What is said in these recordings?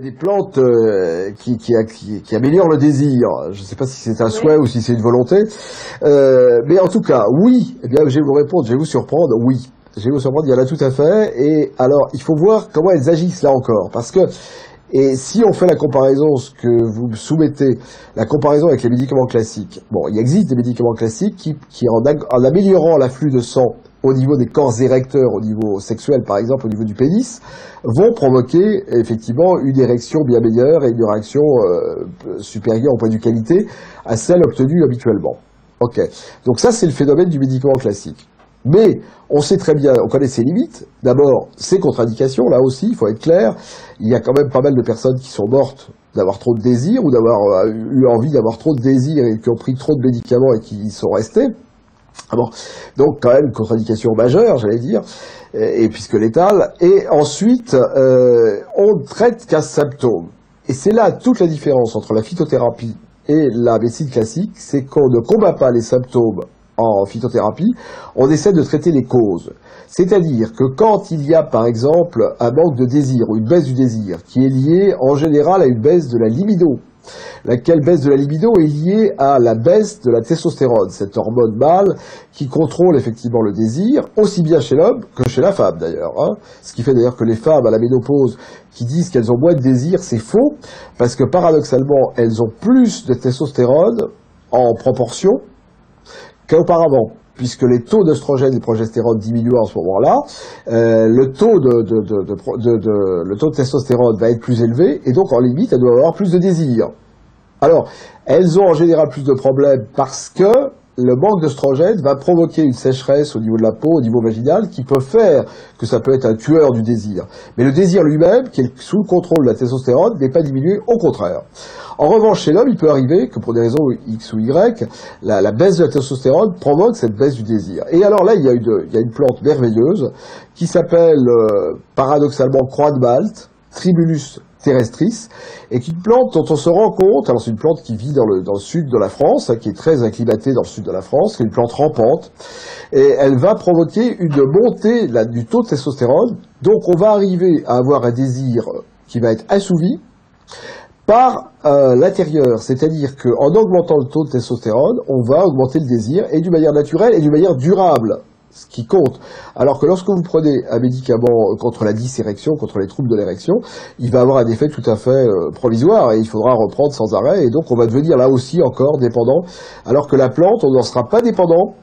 Des plantes qui améliorent le désir. Je ne sais pas si c'est un souhait ou si c'est une volonté. Mais en tout cas, oui. Eh bien, je vais vous répondre, je vais vous surprendre. Oui. Je vais vous surprendre, il y en a tout à fait. Et alors, il faut voir comment elles agissent là encore. Parce que, et si on fait la comparaison, ce que vous me soumettez, la comparaison avec les médicaments classiques. Bon, il existe des médicaments classiques qui en améliorant l'afflux de sang au niveau des corps érecteurs, au niveau sexuel par exemple, au niveau du pénis, vont provoquer effectivement une érection bien meilleure et une réaction supérieure au point de vue qualité à celle obtenue habituellement. Ok. Donc ça c'est le phénomène du médicament classique. Mais on sait très bien, on connaît ses limites. D'abord, ses contre-indications, là aussi, il faut être clair. Il y a quand même pas mal de personnes qui sont mortes d'avoir trop de désir ou d'avoir eu envie d'avoir trop de désir et qui ont pris trop de médicaments et qui y sont restés. Ah bon. Donc quand même contre-indication majeure, j'allais dire, et puisque létale. Et ensuite, on ne traite qu'un symptôme. Et c'est là toute la différence entre la phytothérapie et la médecine classique, c'est qu'on ne combat pas les symptômes en phytothérapie, on essaie de traiter les causes. C'est-à-dire que quand il y a par exemple un manque de désir ou une baisse du désir qui est liée en général à une baisse de la libido, laquelle baisse de la libido est liée à la baisse de la testostérone, cette hormone mâle qui contrôle effectivement le désir, aussi bien chez l'homme que chez la femme d'ailleurs. Ce qui fait d'ailleurs que les femmes à la ménopause qui disent qu'elles ont moins de désir, c'est faux, parce que paradoxalement, elles ont plus de testostérone en proportion qu'auparavant, puisque les taux d'œstrogène et de progestérone diminuent en ce moment-là, le taux de testostérone va être plus élevé, et donc en limite, elles doivent avoir plus de désir. Alors, elles ont en général plus de problèmes parce que le manque d'œstrogène va provoquer une sécheresse au niveau de la peau, au niveau vaginal, qui peut faire que ça peut être un tueur du désir. Mais le désir lui-même, qui est sous le contrôle de la testostérone, n'est pas diminué, au contraire. En revanche, chez l'homme, il peut arriver que pour des raisons X ou Y, la baisse de la testostérone provoque cette baisse du désir. Et alors là, il y a une plante merveilleuse qui s'appelle paradoxalement croix de Malte, Tribulus terrestris, et qui est une plante dont on se rend compte, alors c'est une plante qui vit dans le sud de la France, qui est très acclimatée dans le sud de la France, qui est une plante rampante, et elle va provoquer une montée du taux de testostérone, donc on va arriver à avoir un désir qui va être assouvi par l'intérieur, c'est-à-dire qu'en augmentant le taux de testostérone, on va augmenter le désir, et d'une manière naturelle et d'une manière durable, ce qui compte. Alors que lorsque vous prenez un médicament contre la dysérection, contre les troubles de l'érection, il va avoir un effet tout à fait provisoire et il faudra reprendre sans arrêt, et donc on va devenir là aussi encore dépendant, alors que la plante, on n'en sera pas dépendant.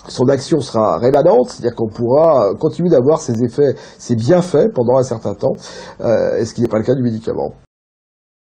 Son action sera rémanente, c'est-à-dire qu'on pourra continuer d'avoir ses effets, ses bienfaits pendant un certain temps, ce qui n'est pas le cas du médicament.